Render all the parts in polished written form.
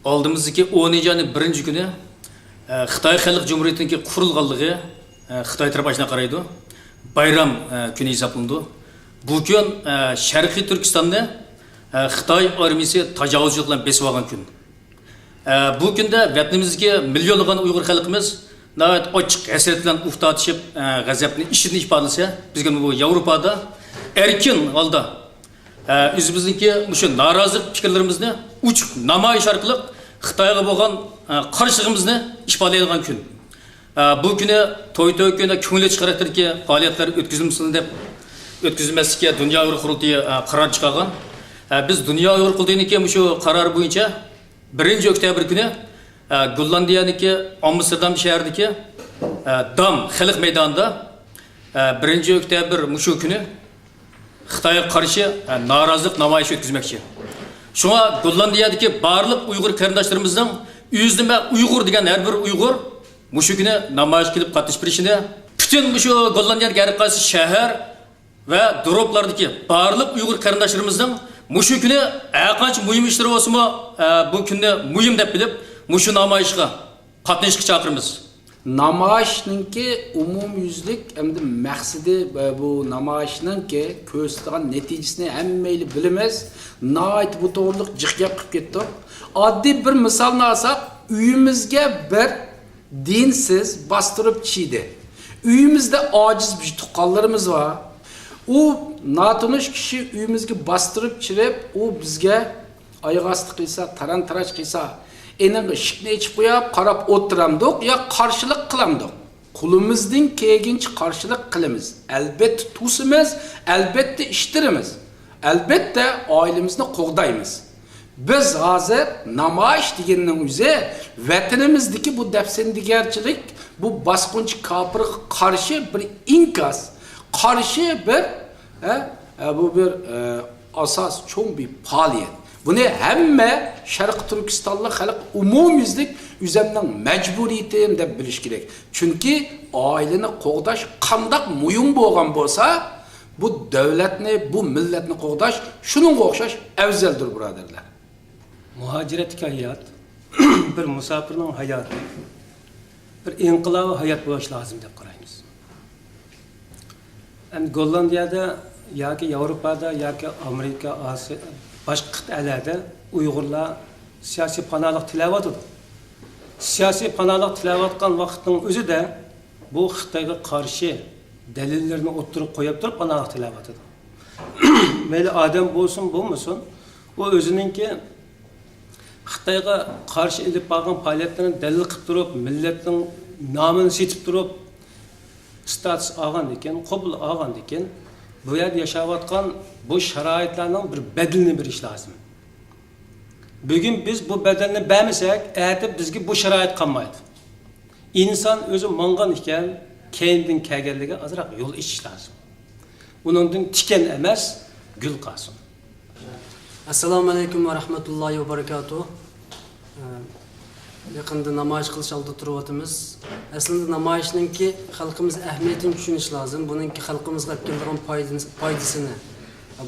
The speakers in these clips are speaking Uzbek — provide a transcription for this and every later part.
Aldığımızdaki 10-cı ayın 1-ci günü Xitoy Xalq Cumhuriyeti'nin kurulganlığı Xitoy tarafına qaraydı. Bayram günü hesaplandı. Bu gün Şarkı Türkistan'da Xitoy armiyası tacavuzcu bilan besib olgan gün. Bu günde vatanımızdaki milyonlagan Uyghur xalqimiz nəhayət açıq həsrət bilan uxtatışıb g'azabni ishini ifodalasa, bizga bu Yevropada erkin holda o'zimizniki shu norozilik fikrlarimizni uchiq namoyish orqali Xitoyga bo'lgan qarshiligimizni ifodalaydigan kun. Bu kuni to'y kuni ko'ngil chiqartirki faoliyatlar o'tkazilmasin deb o'tkazilmaslikka Dunyo Uyg'ur qurultiyi qaror chiqargan. Biz Dunyo Uyg'ur qurultiyining shu qarori bo'yicha 1-oktyabr kuni Gollandiyaniki Amsterdam şəhərindəki Dam Xalq meydanında 1-oktyabr muşu günü Xitoyga qarşı narazılıq namoyishi o'tkazmoqchi. Şuna Gollandiyadagi barliq Uyg'ur qarindoshlarımızın o'zini Uyg'ur degan har bir Uyg'ur muşu günü namoyish qilib qatnashib berishini, bütün shu Gollandiyadagi har qaysi shahar va droplardagi barliq Uyg'ur qarindoshlarımızın muşu günü qancha muhim ishlar bo'lsa, bu kunni muhim deb bilib muşu namoyishga qatnashishga chaqiramiz. Namoyishninki umumyuzlik endi maqsadi bu namoyishninki ko'rsatgan natijasini hammayli bilamiz. Nayt bu to'g'riliq jiqyap qilib ketdi. Oddiy bir misolni olsak, uyimizga bir dinsiz bostirib chiydi. Uyimizda ojiz tuqqanlarimiz var. U notanish kishi uyimizga bostirib chirib, u bizga oyoq osti qilsa, taran-taraj qilsa, ening ishni ichib qo'yib, qarab o'tiramdik yo qarshilik qilamdik. Qo'limizdan kelgancha qarshilik qilamiz. Albatta tusimiz, albatta ishtirimiz. Albatta oilamizni qo'g'daymiz. Biz hozir namoyish deganning o'zi vatanimizdagi bu dafsandigarchilik, bu bosqinchi kofirga qarshi bir inkas, qarshi bir bu bir asos cho'ng bir faoliyat. Bunu hamma Sharq Turkistonlik xalq umumyuzlik o'zimning majburiyatim deb bilish kerak. Chunki oilani qo'g'dash qandoq muhim bo'lgan bo'lsa, bu davlatni, bu millatni qo'g'dash shuningga o'xshash afzaldir, birodarlar. Muhojiratdagi hayot bir musofirning hayoti, bir inqilobiy hayot bo'lishi lozim deb qaraymiz. Endi Gollandiyada yoki Yevropada yoki Amerika, Osiyo başqa qit'alarda Uyg'urlar siyosiy panohlik tilab o'tadi. Siyosiy panohlik tilab o'tgan vaqtning o'zida bu Xitoyga qarshi dalillarni o'ttirib qo'yib turib panohlik tilab o'tadi. Mayli odam bo'lsin, bo'lmasin, u o'zininki Xitoyga qarshi ilib borgan faoliyatlarini dalil qilib turib, millatning nomini setib turib, status olgan ekan, qabul olgan ekan, bu yerda yaşayotgan bu sharoitlarning bir bedelini berish lozim. Bugün biz bu bedelini bermasak, ertaga bizga bu sharoit qolmaydi. İnsan o'zi mangan ekan, keyindan kelganligiga azroq yo'l ichish lozim. Uningdan tikan emas, gul qolsin. Assalomu alaykum va rahmatullohi va barakatuh. Yaqinda namoyish qilish oldida turyapmiz. Aslında namoyishninki xalqimiz ahamiyatini tushunish lozim. Buningki xalqimizga kelgan foydasini,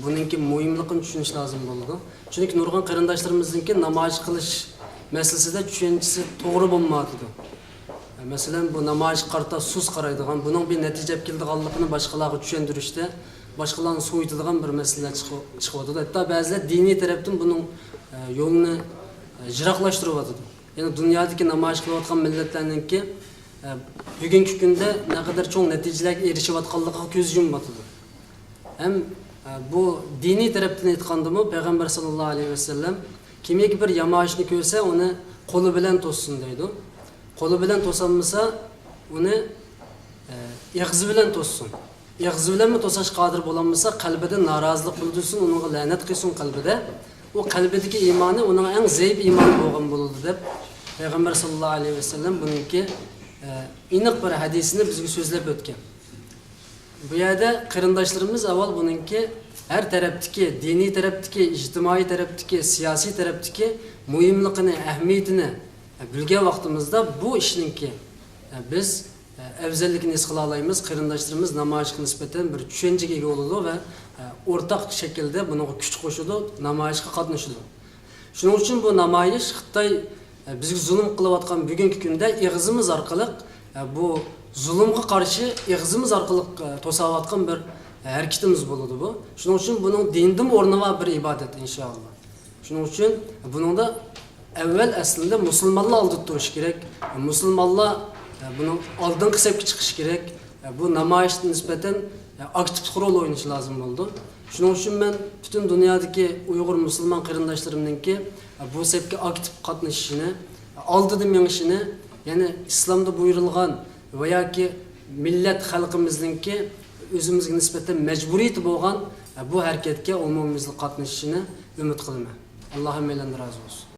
buningki muhimligini tushunish lozim bo'ladi. Chunki nurg'un qarindoshlarimizningki namoyish qilish masalasida tushunchasi to'g'ri bo'lmaydi. Masalan, bu namoyish qarta sus qaraydigan, buning bir natija kelganligini boshqalarga tushuntirishda, boshqalarni so'yitadigan bir masalalar chiqyapti. Hatto ba'zilar diniy tarafdan buning yo'lini jiroqlashtiryapti. Yani dünyadaki namoyish qilayotgan millatlarninki bugungi kunda naqadar cho'ng natijalarga erishayotganligiga ko'z yumyapti. Ham bu diniy tarafdan aytgandimi, payg'ambar sallallohu alayhi vasallam kimiki bir namoyishni ko'rsa, uni qo'li bilan to'ssin deydi. Qo'li bilan to'samasa, uni ig'zi bilan to'ssin. Ig'zi bilan to'sash qodir bo'lmasa, qalbida norozilik bildirsin, unga la'nat qilsin qalbida. O qalbidagi iymoni uning eng zaif iymon bo'lgan bo'ladi deb payg'ambar sallallohu alayhi vasallam buningki aniq bir hadisini bizga so'zlab o'tgan. Bu yerda qarindoshlarimiz avval buningki har tarafdagi, diniy tarafdagi, ijtimoiy tarafdagi, siyosiy tarafdagi muhimligini, ahamiyatini bilgan vaqtimizda bu ishninki biz afzalligini his qila olamiz. Qarindoshlarimiz namoyishga nisbatan bir tushunchaga ega bo'ladi va o'rtaq shaklda bunga kuch qo'shadi, namoyishga qatnashadi. Shuning uchun bu namoyish Xitoy bizga zulm qilayotgan bugungi kunda ig'izimiz orqali bu zulmga qarshi ig'izimiz orqali to'sayotgan bir harakatimiz bo'ladi bu. Shuning uchun buning dindan o'rni va bir ibodat inshaalloh. Shuning uchun buningda avval aslında musulmonlar oldida turish kerak. Musulmonlar buning oldingi hisobga chiqish kerak. Bu namoyishga nisbatan aktiv rol o'ynash lozim bo'ldi. Shuning uchun men butun dunyodagi Uyg'ur musulmon qarindoshlarimningki bu hisobga aktiv qatnashishini, oldida mengishini, ya'ni islomda buyurilgan va yoki millat xalqimizningki o'zimizga nisbatan majburiyati bo'lgan bu harakatga umumimizga qatnashishini umid qilaman. Allohim mendan rozi bo'lsin.